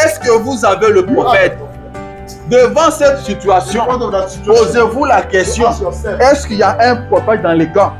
Est-ce que vous avez le prophète? Devant cette situation, posez-vous la question, est-ce qu'il y a un prophète dans les camps?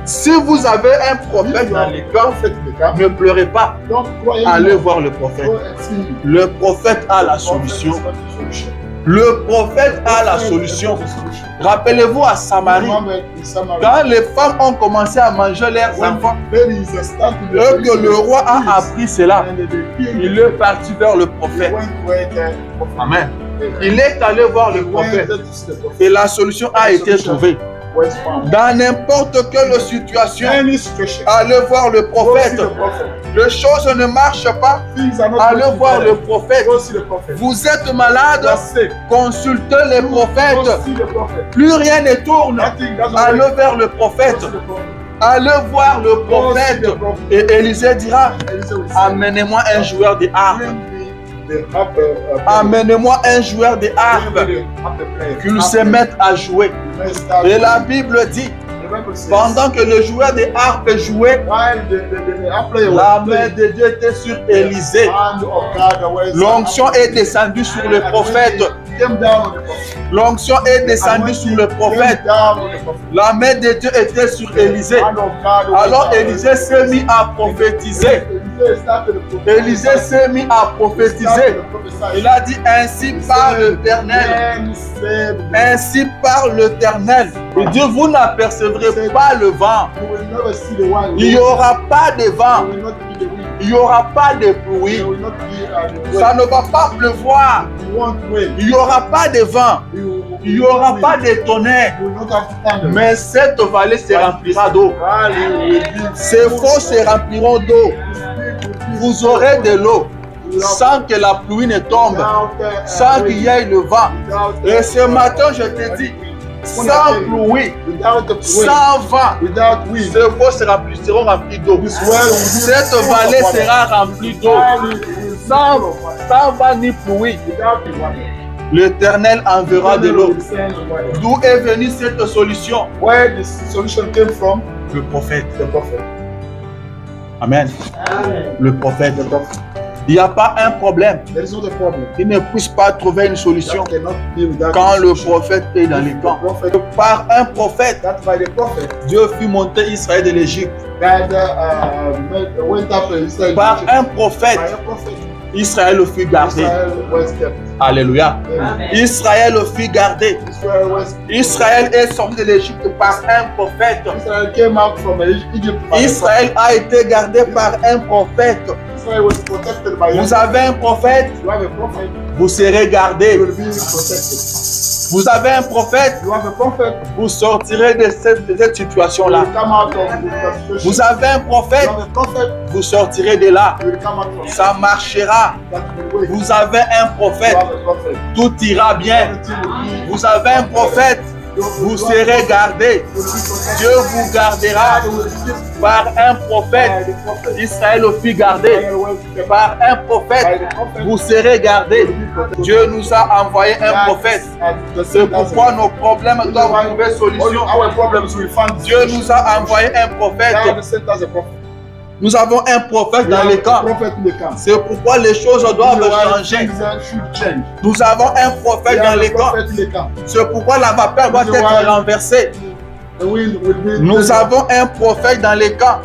Si vous avez un prophète dans les camps, ne pleurez pas. Allez voir le prophète. Le prophète a la solution. Le prophète a la solution. Rappelez-vous à Samarie, quand les femmes ont commencé à manger leurs enfants, et que le roi a appris cela, il est parti vers le prophète. Amen. Il est allé voir le prophète et la solution a été trouvée. Dans n'importe quelle situation, allez voir le prophète. Les choses ne marchent pas, allez voir le prophète. Vous êtes malade, consultez les prophètes. Plus rien ne tourne, allez vers le prophète. Allez voir le prophète. Et Élisée dira, amenez-moi un joueur de harpe. Amenez-moi un joueur de harpe qu'il se mette à jouer. Et la Bible dit, pendant que le joueur de harpe jouait, la main de Dieu était sur Élisée. L'onction est descendue sur le prophète. L'onction est descendue sur le prophète. La main de Dieu était sur Élisée. Alors Élisée s'est mis à prophétiser. Élisée s'est mis à prophétiser. Il a dit, ainsi parle l'Éternel. Ainsi parle l'Éternel. Il dit, vous n'apercevrez pas le vent. Il n'y aura pas de vent. Il n'y aura pas de pluie. Ça ne va pas pleuvoir. Il n'y aura pas de vent. Il n'y aura pas de tonnerre. Mais cette vallée se remplira d'eau. Ces fossés se rempliront d'eau. Vous aurez de l'eau sans que la pluie ne tombe, sans qu'il y ait le vent. Et ce matin, je te dis, sans pluie, sans vent, ces fossés seront remplis d'eau. Cette vallée sera remplie d'eau. Sans vent ni pluie, l'Éternel enverra de l'eau. D'où est venue cette solution? Le prophète. Amen. Le prophète. Il n'y a pas un problème. Il ne puisse pas trouver une solution quand le prophète est dans les camps. Par un prophète, Dieu fit monter Israël de l'Égypte. Par un prophète, Israël le fit garder. Alléluia. Israël le fit garder. Israël est sorti de l'Égypte par un prophète. Israël a été gardé par un prophète. Vous avez un prophète, vous serez gardé. Vous avez un prophète, vous sortirez de cette situation-là. Vous avez un prophète, vous sortirez de là. Ça marchera. Vous avez un prophète, tout ira bien. Vous avez un prophète, vous serez gardé. Dieu vous gardera par un prophète. Israël le fit garder. Par un prophète, vous serez gardé. Dieu nous a envoyé un prophète. C'est pourquoi nos problèmes doivent trouver solution. Dieu nous a envoyé un prophète. Nous avons un prophète dans les camps. C'est pourquoi les choses doivent changer. Nous avons un prophète dans les camps. C'est pourquoi la vapeur doit être renversée. Nous avons un prophète dans les camps.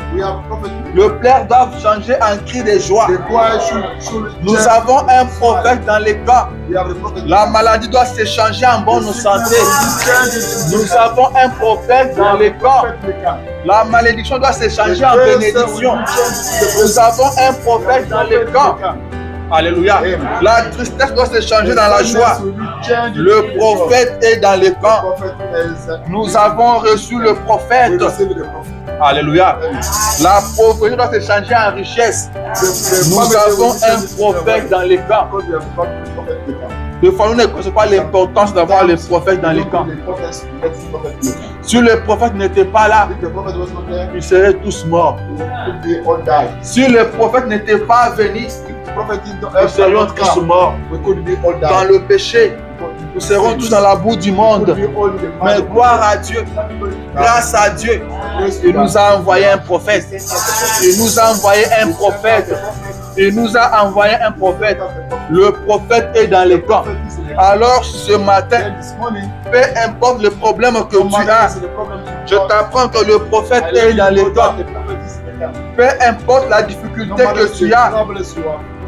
Le pleurs doit changer en cri de joie. Nous avons un prophète dans les camps. La maladie doit se changer en bonne santé. Nous avons un prophète dans les camps. La malédiction doit se changer en bénédiction. Nous avons un prophète dans les camps. Alléluia. La tristesse doit se changer dans la joie. Le prophète est dans les camps. Nous avons reçu le prophète. Alléluia. La pauvreté doit se changer en richesse. Nous avons un prophète dans les camps. Des fois, nous ne connaissons pas l'importance d'avoir les prophètes dans les camps. Si le prophète n'était pas là, ils seraient tous morts. Si le prophète n'était pas venu, nous serions tous morts dans le péché. Nous serons tous dans la boue du monde. Mais gloire à Dieu, grâce à Dieu, il nous a envoyé un prophète. Il nous a envoyé un prophète. Il nous a envoyé un prophète. Le prophète est dans les camps. Alors ce matin, peu importe le problème que tu as, je t'apprends que le prophète est dans les camps. Peu importe la difficulté que tu as,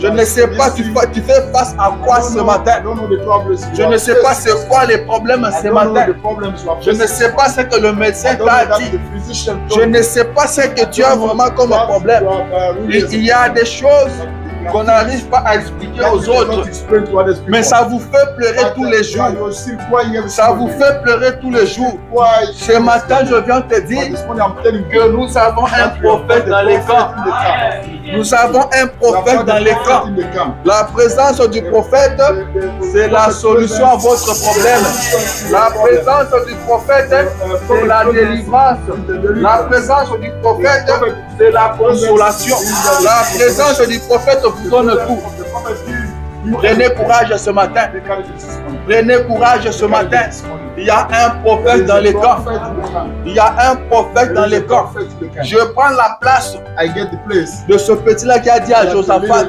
je ne sais pas tu fais face à quoi ce matin. Je ne sais pas c'est quoi les problèmes ce matin. Je ne sais pas ce que le médecin t'a dit. Je ne sais pas ce que tu as vraiment comme problème. Il y a des choses qu'on n'arrive pas à expliquer aux autres, mais ça vous fait pleurer tous les jours. Ça vous fait pleurer tous les jours. Ce matin, je viens te dire que nous avons un prophète dans les camps. Nous avons un prophète dans les camps. La présence du prophète, c'est la solution à votre problème. La présence du prophète, c'est la délivrance. La présence du prophète, c'est la consolation. La présence du prophète vous donne tout. Prenez courage ce matin. Prenez courage ce matin. Il y a un prophète dans les camps. Il y a un prophète dans les camps. Je prends la place de ce petit-là qui a dit à Josaphat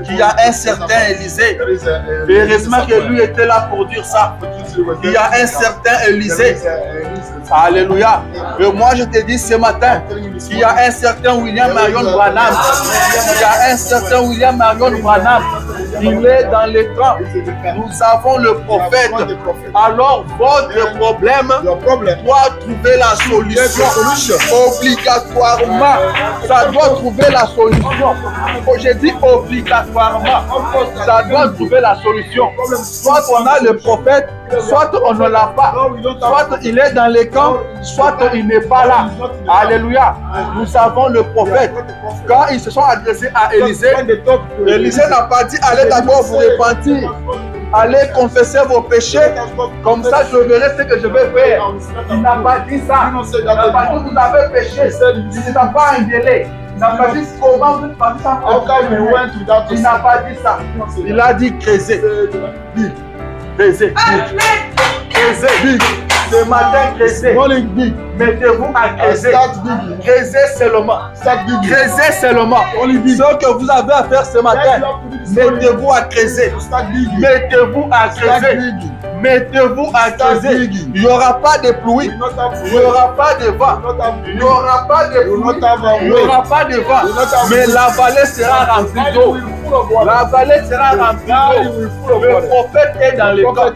qu'il y a un certain Élisée. Et heureusement que lui était là pour dire ça. Il y a un certain Élisée. Alléluia. Et moi je te dis ce matin qu'il y a un certain William Marion Branham. Il y a un certain William Marion Branham. Il est dans les camps. Nous avons le prophète. Alors votre problème doit trouver la solution. Obligatoirement. Ça doit trouver la solution. J'ai dit obligatoirement. Ça doit trouver la solution. Soit on a le prophète, soit on ne l'a pas. Soit il est dans les camps, soit il n'est pas là. Alléluia. Nous avons le prophète. Quand ils se sont adressés à Élisée, Élisée n'a pas dit allez d'abord vous repentir. Allez confesser vos péchés, comme ça je verrai ce que je vais faire. Il n'a pas dit ça. Il n'a pas dit vous avez péché. Il n'a pas un délai. Il n'a pas dit comment vous passez ça. Il n'a pas dit ça. Il a dit creuser. Creuser. Creuser. Ce matin, creuser. Mettez-vous à creuser. Creuser seulement. Creuser seulement. Ce que vous avez à faire ce matin, mettez-vous à creuser. Mettez-vous à creuser. Mettez-vous à creuser. Il n'y aura pas de pluie. Il n'y aura pas de vent. Il n'y aura pas de pluie. Il n'y aura pas de vent. Mais la vallée sera remplie d'eau. La vallée sera remplie d'eau. Le prophète est dans les camps.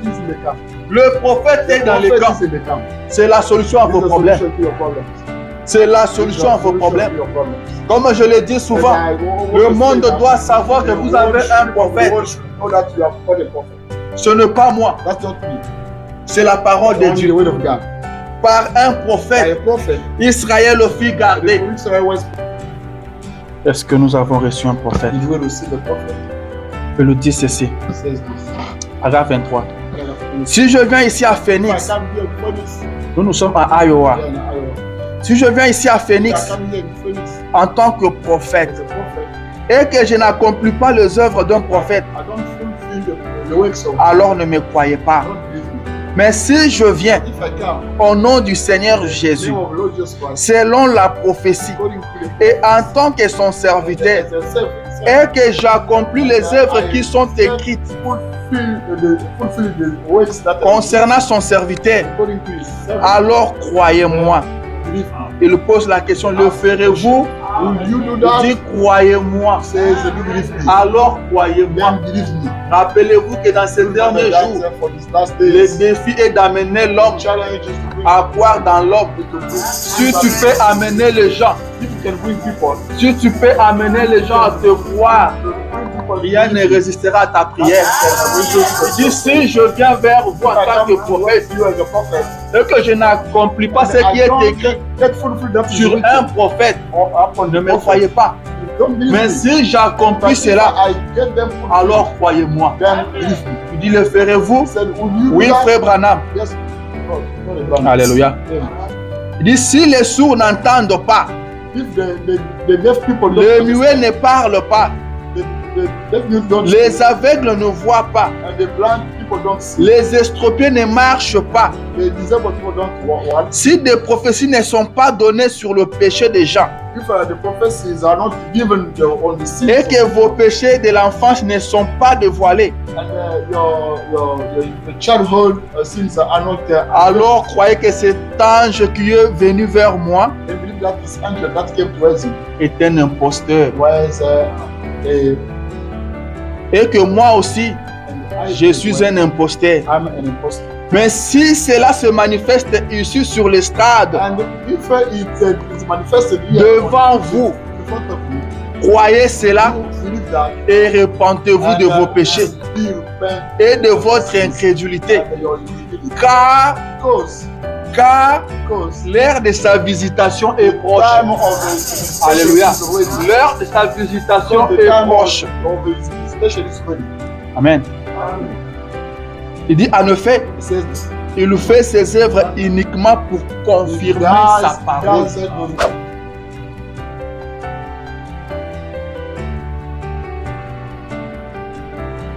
Le prophète est dans les camps. C'est la solution à vos problèmes. C'est la solution à vos problèmes. Comme je le dis souvent, le monde doit savoir que vous avez un prophète. Ce n'est pas moi. C'est la parole de Dieu. Par un prophète, Israël le fit garder. Est-ce que nous avons reçu un prophète? Je le dis ceci. Paragraphe 23. Si je viens ici à Phoenix, nous sommes à Iowa. Si je viens ici à Phoenix en tant que prophète et que je n'accomplis pas les œuvres d'un prophète, alors ne me croyez pas. Mais si je viens au nom du Seigneur Jésus, selon la prophétie, et en tant que son serviteur, et que j'accomplis les œuvres qui sont écrites concernant son serviteur, alors croyez-moi. Il pose la question, le ferez-vous? Il dit croyez-moi. Alors croyez-moi. Rappelez-vous que dans ces derniers jours, le défi est d'amener l'homme à croire dans l'homme. Si tu peux amener les gens, si tu peux amener les gens à te croire, rien ne résistera à ta prière. Il dit, si je viens vers vous en tant que prophète et que je n'accomplis pas ce qui est écrit sur un prophète, ne me croyez pas. Mais si j'accomplis cela, alors croyez-moi. Il dit, le ferez-vous? Oui, frère Branham. Alléluia. Il dit, si les sourds n'entendent pas, les muets ne parlent pas, les aveugles ne voient pas, les estropiés ne marchent pas, si des prophéties ne sont pas données sur le péché des gens, et que vos péchés de l'enfance ne sont pas dévoilés, alors croyez que cet ange qui est venu vers moi est un imposteur. Et que moi aussi, je suis un imposteur. Mais si cela se manifeste ici sur l'estrade, devant vous, croyez cela et repentez-vous de vos péchés et de votre incrédulité. Car l'heure de sa visitation est proche. Alléluia. L'heure de sa visitation est proche. Amen. Il dit en effet, il fait ses œuvres uniquement pour confirmer sa parole.